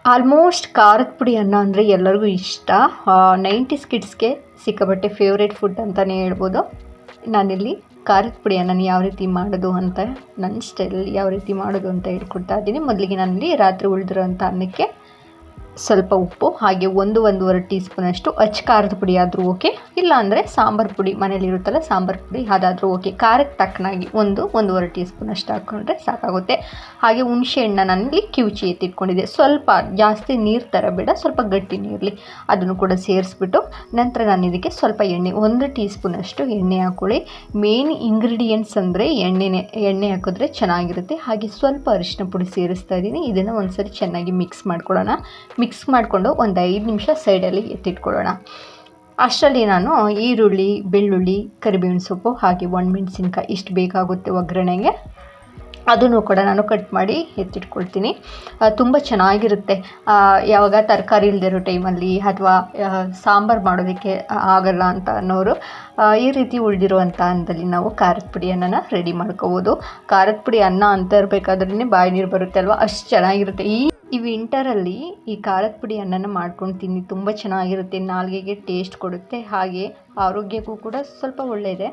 Almost ಖಾರದ ಪುಡಿ ಅನ್ನ ಅಂದರೆ ಎಲ್ಲರಿಗೂ ಇಷ್ಟ. 90s ಕಿಡ್ಸ್ಗೆ ಸಿಕ್ಕಾಪಟ್ಟೆ ಫೇವ್ರೇಟ್ ಫುಡ್ ಅಂತಲೇ ಹೇಳ್ಬೋದು. ನಾನಿಲ್ಲಿ ಖಾರದ ಪುಡಿ ಅನ್ನನ ಯಾವ ರೀತಿ ಮಾಡೋದು ಅಂತ, ನನ್ನ ಸ್ಟೈಲಲ್ಲಿ ಯಾವ ರೀತಿ ಮಾಡೋದು ಅಂತ ಹೇಳ್ಕೊಡ್ತಾ ಇದ್ದೀನಿ. ಮೊದಲಿಗೆ ನಾನಿಲ್ಲಿ ರಾತ್ರಿ ಉಳಿದಿರೋಂಥ ಅನ್ನಕ್ಕೆ ಸ್ವಲ್ಪ ಉಪ್ಪು, ಹಾಗೆ 1-1.5 ಟೀ ಸ್ಪೂನಷ್ಟು ಅಚ್ಚ ಖಾರದ ಪುಡಿ ಆದರೂ ಓಕೆ, ಇಲ್ಲ ಅಂದರೆ ಸಾಂಬಾರು ಪುಡಿ ಮನೇಲಿರುತ್ತಲ್ಲ ಸಾಂಬಾರು ಪುಡಿ ಅದಾದರೂ ಓಕೆ. ಖಾರಕ್ಕೆ ತಕ್ಕನಾಗಿ 1-1.5 ಟೀ ಸ್ಪೂನಷ್ಟು ಹಾಕ್ಕೊಂಡ್ರೆ ಸಾಕಾಗುತ್ತೆ. ಹಾಗೆ ಹುಣಸೆ ಹಣ್ಣನ್ನ ನಾನಿಲ್ಲಿ ಕಿವುಚಿ ಎತ್ತಿಟ್ಕೊಂಡಿದ್ದೆ. ಸ್ವಲ್ಪ ಜಾಸ್ತಿ ನೀರು ಥರ ಬೇಡ, ಸ್ವಲ್ಪ ಗಟ್ಟಿ ನೀರಲಿ ಅದನ್ನು ಕೂಡ ಸೇರಿಸ್ಬಿಟ್ಟು ನಂತರ ನಾನು ಇದಕ್ಕೆ ಸ್ವಲ್ಪ ಎಣ್ಣೆ, 1 ಟೀ ಸ್ಪೂನಷ್ಟು ಎಣ್ಣೆ ಹಾಕ್ಕೊಳ್ಳಿ. ಮೇನ್ ಇಂಗ್ರೀಡಿಯೆಂಟ್ಸ್ ಅಂದರೆ ಎಣ್ಣೆ ಹಾಕಿದ್ರೆ ಚೆನ್ನಾಗಿರುತ್ತೆ. ಹಾಗೆ ಸ್ವಲ್ಪ ಅರಿಶಿನ ಪುಡಿ ಸೇರಿಸ್ತಾ ಇದ್ದೀನಿ. ಇದನ್ನು ಒಂದ್ಸರಿ ಚೆನ್ನಾಗಿ ಮಿಕ್ಸ್ ಮಾಡ್ಕೊಳ್ಳೋಣ. ಮಿಕ್ಸ್ ಮಾಡಿಕೊಂಡು ಒಂದು 5 ನಿಮಿಷ ಸೈಡಲ್ಲಿ ಎತ್ತಿಟ್ಕೊಳ್ಳೋಣ. ಅಷ್ಟರಲ್ಲಿ ನಾನು ಈರುಳ್ಳಿ, ಬೆಳ್ಳುಳ್ಳಿ, ಕರಿಬೇವಿನ ಸೊಪ್ಪು ಹಾಗೆ ಒಣಮೆಣಸಿನ್ಕಾಯಿ ಇಷ್ಟು ಬೇಕಾಗುತ್ತೆ ಒಗ್ಗರಣೆಗೆ, ಅದನ್ನು ಕೂಡ ನಾನು ಕಟ್ ಮಾಡಿ ಎತ್ತಿಟ್ಕೊಳ್ತೀನಿ. ತುಂಬ ಚೆನ್ನಾಗಿರುತ್ತೆ. ಯಾವಾಗ ತರಕಾರಿ ಇಲ್ಲದಿರೋ ಟೈಮಲ್ಲಿ ಅಥವಾ ಸಾಂಬಾರು ಮಾಡೋದಕ್ಕೆ ಆಗಲ್ಲ ಅಂತ ಅನ್ನೋರು ಈ ರೀತಿ ಉಳಿದಿರುವಂಥ ಅನ್ನದಲ್ಲಿ ನಾವು ಖಾರದ ಪುಡಿ ಅನ್ನನ ರೆಡಿ ಮಾಡ್ಕೋಬೋದು. ಖಾರದ ಪುಡಿ ಅನ್ನ ಅಂತ ಇರಬೇಕಾದ್ರೇ ಬಾಯಿ ನೀರು ಬರುತ್ತೆ ಅಲ್ವಾ, ಅಷ್ಟು ಚೆನ್ನಾಗಿರುತ್ತೆ. ಈ ವಿಂಟರಲ್ಲಿ ಈ ಖಾರದ ಪುಡಿ ಅನ್ನನ ಮಾಡ್ಕೊಂಡು ತಿನ್ನಿ, ತುಂಬ ಚೆನ್ನಾಗಿರುತ್ತೆ. ನಾಲಿಗೆಗೆ ಟೇಸ್ಟ್ ಕೊಡುತ್ತೆ, ಹಾಗೆ ಆರೋಗ್ಯಕ್ಕೂ ಕೂಡ ಸ್ವಲ್ಪ ಒಳ್ಳೆಯದೇ.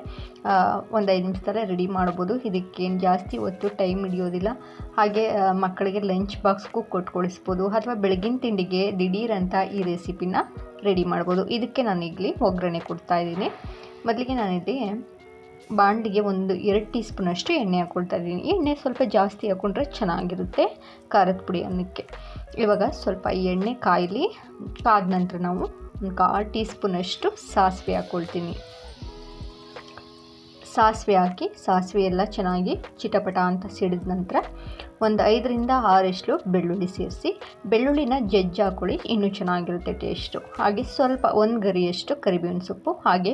ಒಂದು 5 ನಿಮಿಷದಲ್ಲೇ ರೆಡಿ ಮಾಡ್ಬೋದು. ಇದಕ್ಕೇನು ಜಾಸ್ತಿ ಹೊತ್ತು ಟೈಮ್ ಹಿಡಿಯೋದಿಲ್ಲ. ಹಾಗೆ ಮಕ್ಕಳಿಗೆ ಲಂಚ್ ಬಾಕ್ಸ್ಗೂ ಕೊಟ್ಕೊಳಿಸ್ಬೋದು, ಅಥವಾ ಬೆಳಗಿನ ತಿಂಡಿಗೆ ದಿಢೀರಂತ ಈ ರೆಸಿಪಿನ ರೆಡಿ ಮಾಡ್ಬೋದು. ಇದಕ್ಕೆ ನಾನು ಇಲ್ಲಿ ಒಗ್ಗರಣೆ ಕೊಡ್ತಾಯಿದ್ದೀನಿ. ಮೊದಲಿಗೆ ನಾನಿಲ್ಲಿ ಬಾಣಲಿಗೆ 1-2 ಟೀ ಸ್ಪೂನಷ್ಟು ಎಣ್ಣೆ ಹಾಕ್ಕೊಳ್ತಾ ಇದ್ದೀನಿ. ಎಣ್ಣೆ ಸ್ವಲ್ಪ ಜಾಸ್ತಿ ಹಾಕ್ಕೊಂಡ್ರೆ ಚೆನ್ನಾಗಿರುತ್ತೆ ಖಾರದ ಪುಡಿ ಅನ್ನಕ್ಕೆ. ಇವಾಗ ಸ್ವಲ್ಪ ಎಣ್ಣೆ ಕಾಯಲಿ. ಕಾದ ನಂತರ ನಾವು 1/4 ಟೀ ಸ್ಪೂನಷ್ಟು ಸಾಸಿವೆ ಹಾಕ್ಕೊಳ್ತೀನಿ. ಸಾಸಿವೆ ಹಾಕಿ ಸಾಸಿವೆ ಎಲ್ಲ ಚೆನ್ನಾಗಿ ಚಿಟಪಟ ಅಂತ ಸಿಡಿದ ನಂತರ ಒಂದು 5-6 ಬೆಳ್ಳುಳ್ಳಿ ಸೇರಿಸಿ, ಬೆಳ್ಳುಳ್ಳಿನ ಜಜ್ಜಿ ಹಾಕ್ಕೊಳ್ಳಿ, ಇನ್ನೂ ಚೆನ್ನಾಗಿರುತ್ತೆ ಟೇಸ್ಟು. ಹಾಗೆ ಸ್ವಲ್ಪ 1 ಗರಿಯಷ್ಟು ಕರಿಬೇವಿನ ಸೊಪ್ಪು, ಹಾಗೆ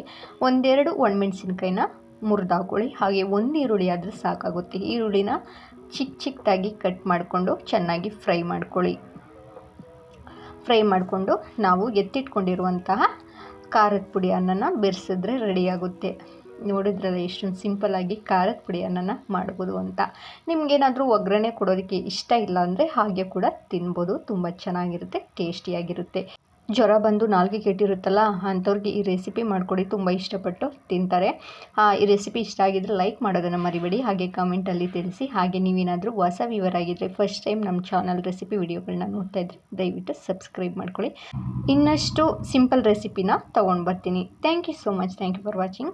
1-2 ಒಣಮೆಣಸಿನ್ಕಾಯಿನ ಮುರಿದು ಹಾಕ್ಕೊಳ್ಳಿ. ಹಾಗೆ 1 ಈರುಳ್ಳಿ ಆದರೆ ಸಾಕಾಗುತ್ತೆ. ಈರುಳ್ಳಿನ ಚಿಕ್ಕದಾಗಿ ಕಟ್ ಮಾಡಿಕೊಂಡು ಚೆನ್ನಾಗಿ ಫ್ರೈ ಮಾಡ್ಕೊಳ್ಳಿ. ಫ್ರೈ ಮಾಡಿಕೊಂಡು ನಾವು ಎತ್ತಿಟ್ಕೊಂಡಿರುವಂತಹ ಖಾರದ ಪುಡಿ ಅನ್ನನ ಬೆರೆಸಿದ್ರೆ ರೆಡಿಯಾಗುತ್ತೆ. ನೋಡಿದ್ರಲ್ಲ ಎಷ್ಟೊಂದು ಸಿಂಪಲ್ಲಾಗಿ ಖಾರದ ಪುಡಿ ಅನ್ನನ ಮಾಡ್ಬೋದು ಅಂತ. ನಿಮಗೇನಾದರೂ ಒಗ್ಗರಣೆ ಕೊಡೋದಕ್ಕೆ ಇಷ್ಟ ಇಲ್ಲ ಅಂದರೆ ಹಾಗೆ ಕೂಡ ತಿನ್ಬೋದು. ತುಂಬ ಚೆನ್ನಾಗಿರುತ್ತೆ, ಟೇಸ್ಟಿಯಾಗಿರುತ್ತೆ. ಜ್ವರ ಬಂದು ನಾಲ್ಗೆ ಕೆಟ್ಟಿರುತ್ತಲ್ಲ ಅಂಥವ್ರಿಗೆ ಈ ರೆಸಿಪಿ ಮಾಡಿಕೊಡಿ, ತುಂಬ ಇಷ್ಟಪಟ್ಟು ತಿಂತಾರೆ. ಈ ರೆಸಿಪಿ ಇಷ್ಟ ಆಗಿದ್ದರೆ ಲೈಕ್ ಮಾಡೋದನ್ನು ಮರಿಬೇಡಿ, ಹಾಗೆ ಕಮೆಂಟಲ್ಲಿ ತಿಳಿಸಿ. ಹಾಗೆ ನೀವೇನಾದರೂ ಹೊಸ ವ್ಯೂವರ್ ಆಗಿದ್ದರೆ, ಫಸ್ಟ್ ಟೈಮ್ ನಮ್ಮ ಚಾನಲ್ ರೆಸಿಪಿ ವಿಡಿಯೋಗಳನ್ನ ನೋಡ್ತಾ ಇದ್ದರೆ ದಯವಿಟ್ಟು ಸಬ್ಸ್ಕ್ರೈಬ್ ಮಾಡ್ಕೊಳ್ಳಿ. ಇನ್ನಷ್ಟು ಸಿಂಪಲ್ ರೆಸಿಪಿನ ತೊಗೊಂಡು ಬರ್ತೀನಿ. Thank you so much. Thank you for watching.